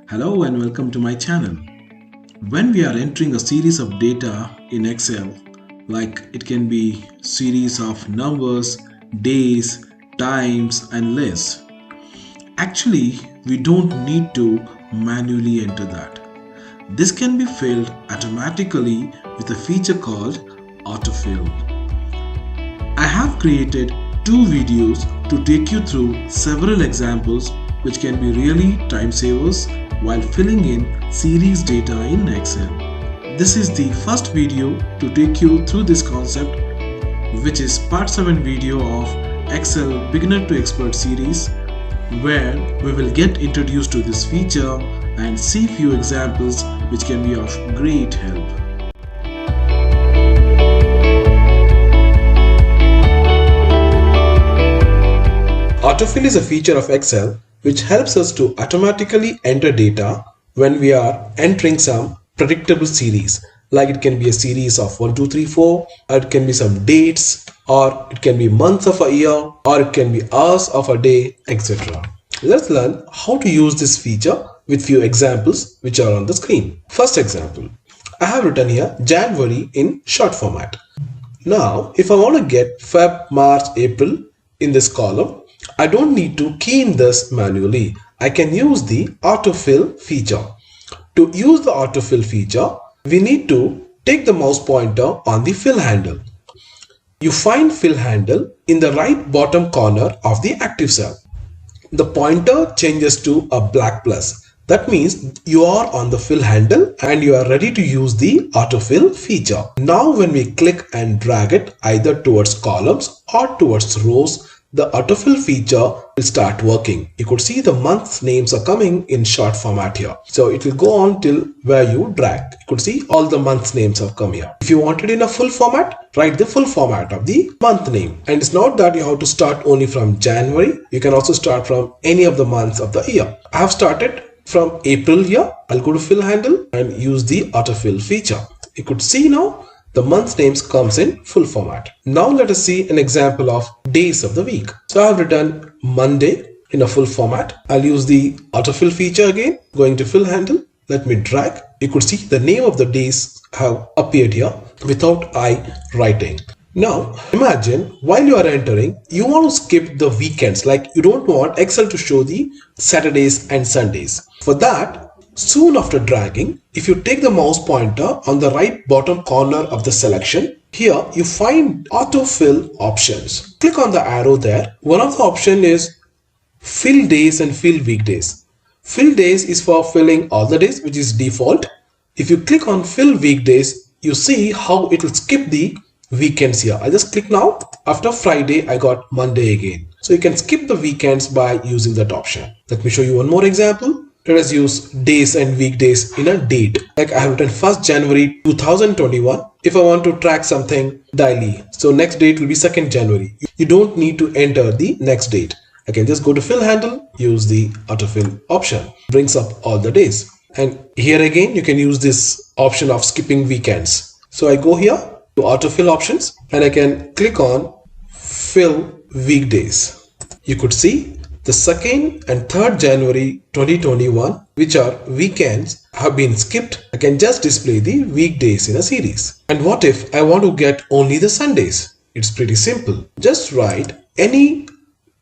Hello and welcome to my channel. When we are entering a series of data in Excel, like it can be series of numbers, days, times and lists, actually we don't need to manually enter that. This can be filled automatically with a feature called autofill. I have created two videos to take you through several examples which can be really time savers while filling in series data in Excel. This is the first video to take you through this concept, which is part 7 video of Excel beginner to expert series, where we will get introduced to this feature and see few examples which can be of great help. Autofill is a feature of Excel which helps us to automatically enter data when we are entering some predictable series. Like it can be a series of 1, 2, 3, 4, or it can be some dates, or it can be months of a year, or it can be hours of a day, etc. Let's learn how to use this feature with few examples which are on the screen. First example, I have written here January in short format. Now, if I want to get Feb, March, April in this column, I don't need to key in this manually. I can use the autofill feature. To use the autofill feature, we need to take the mouse pointer on the fill handle. You find fill handle in the right bottom corner of the active cell. The pointer changes to a black plus. That means you are on the fill handle and you are ready to use the autofill feature. Now when we click and drag it either towards columns or towards rows, the autofill feature will start working. You could see the months names are coming in short format here. So it will go on till where you drag. You could see all the months names have come here. If you want it in a full format, write the full format of the month name. And it's not that you have to start only from January. You can also start from any of the months of the year. I have started from April here. I'll go to fill handle and use the autofill feature. You could see now the month names comes in full format. Now let us see an example of days of the week. So I have written Monday in a full format. I'll use the autofill feature again. Going to fill handle. Let me drag. You could see the name of the days have appeared here without I writing. Now imagine while you are entering, you want to skip the weekends. Like you don't want Excel to show the Saturdays and Sundays. For that, soon after dragging, if you take the mouse pointer on the right bottom corner of the selection, here you find autofill options. Click on the arrow there. One of the options is fill days and fill weekdays. Fill days is for filling all the days, which is default. If you click on fill weekdays, you see how it will skip the weekends here. I just click now. After Friday, I got Monday again. So you can skip the weekends by using that option. Let me show you one more example. Let us use days and weekdays in a date. Like I have written 1st January 2021. If I want to track something daily, so next date will be 2nd January. You don't need to enter the next date. I can just go to fill handle, use the autofill option. Brings up all the days. And here again, you can use this option of skipping weekends. So I go here to autofill options and I can click on fill weekdays. You could see the 2nd and 3rd January 2021, which are weekends, have been skipped. I can just display the weekdays in a series. And what if I want to get only the Sundays? It's pretty simple. Just write any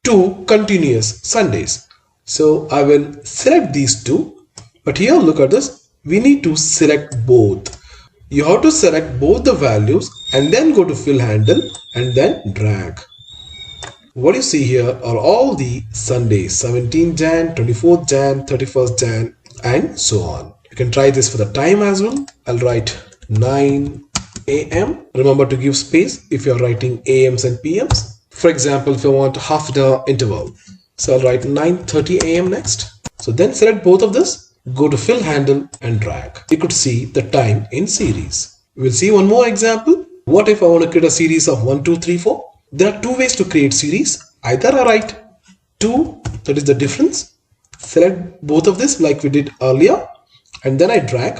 2 continuous Sundays. So I will select these 2. But here look at this. We need to select both. You have to select both the values and then go to fill handle and then drag. What you see here are all the Sundays, 17 Jan, 24th Jan, 31st Jan, and so on. You can try this for the time as well. I'll write 9 a.m. Remember to give space if you're writing AMs and PMs. For example, if I want half the interval, so I'll write 9:30 a.m. next. So then select both of this, go to fill handle and drag. You could see the time in series. We'll see one more example. What if I want to create a series of 1, 2, 3, 4? There are 2 ways to create series. Either I write 2, that is the difference. Select both of this like we did earlier. And then I drag.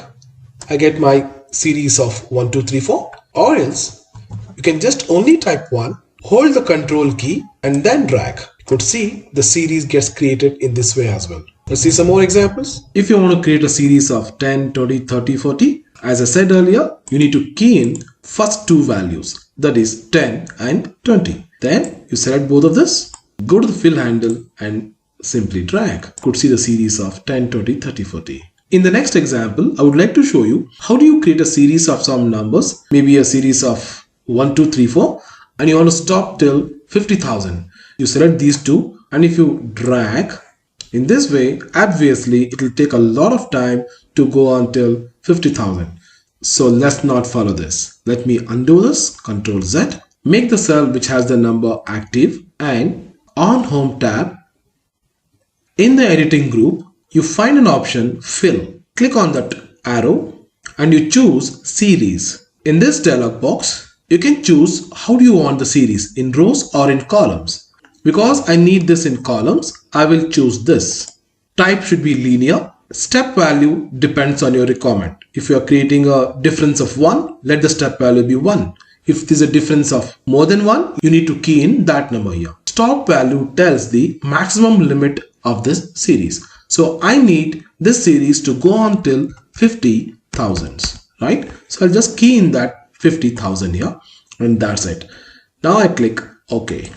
I get my series of 1, 2, 3, 4. Or else you can just only type 1, hold the control key and then drag. You could see the series gets created in this way as well. Let's see some more examples. If you want to create a series of 10, 20, 30, 40, as I said earlier, you need to key in first two values, that is 10 and 20. Then you select both of this, go to the fill handle and simply drag. You could see the series of 10, 20, 30, 40. In the next example, I would like to show you how do you create a series of some numbers, maybe a series of 1, 2, 3, 4, and you want to stop till 50,000. You select these two, and if you drag in this way, obviously it will take a lot of time to go until 50,000. So let's not follow this. Let me undo this, Ctrl Z, make the cell which has the number active, and on Home tab, in the editing group, you find an option Fill. Click on that arrow and you choose Series. In this dialog box, you can choose how do you want the series, in rows or in columns. Because I need this in columns, I will choose this. Type should be linear. Step value depends on your requirement. If you are creating a difference of 1, let the step value be 1. If there's a difference of more than 1, you need to key in that number here. Stop value tells the maximum limit of this series. So I need this series to go on till 50,000, right? So I'll just key in that 50,000 here, and that's it. Now I click OK.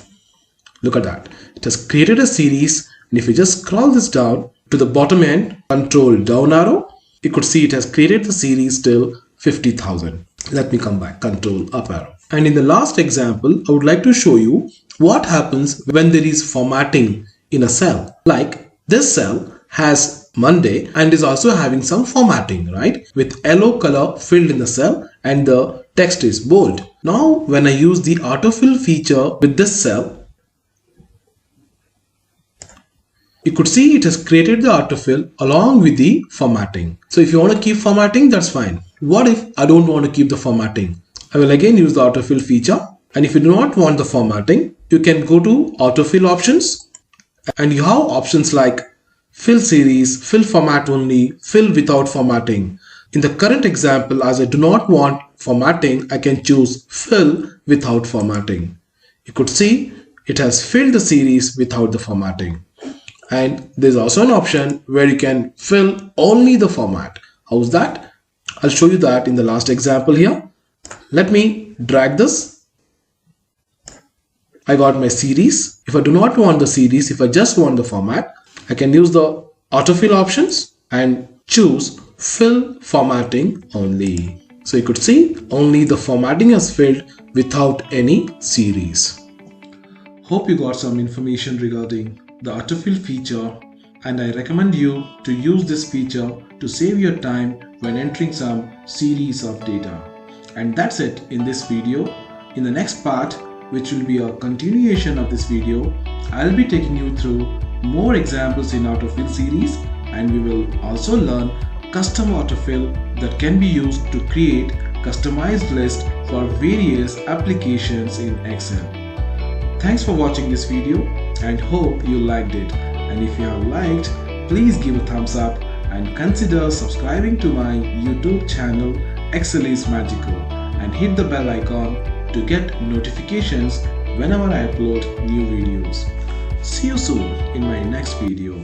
Look at that. It has created a series, and if you just scroll this down to the bottom end, control down arrow, you could see it has created the series till 50,000. Let me come back, control up arrow. And in the last example, I would like to show you what happens when there is formatting in a cell. Like this cell has Monday and is also having some formatting, right? With yellow color filled in the cell and the text is bold. Now, when I use the autofill feature with this cell, you could see it has created the autofill along with the formatting. So if you want to keep formatting, that's fine. What if I don't want to keep the formatting? I will again use the autofill feature. And if you do not want the formatting, you can go to autofill options and you have options like fill series, fill format only, fill without formatting. In the current example, as I do not want formatting, I can choose fill without formatting. You could see it has filled the series without the formatting. And there's also an option where you can fill only the format. How's that? I'll show you that in the last example here. Let me drag this. I got my series. If I do not want the series, if I just want the format, I can use the autofill options and choose fill formatting only. So you could see only the formatting is filled without any series. Hope you got some information regarding the autofill feature, and I recommend you to use this feature to save your time when entering some series of data. And that's it in this video. In the next part, which will be a continuation of this video, I'll be taking you through more examples in autofill series, and we will also learn custom autofill that can be used to create customized lists for various applications in Excel. Thanks for watching this video and hope you liked it. And if you have liked, please give a thumbs up and consider subscribing to my YouTube channel Excel is Magical, and hit the bell icon to get notifications whenever I upload new videos. See you soon in my next video.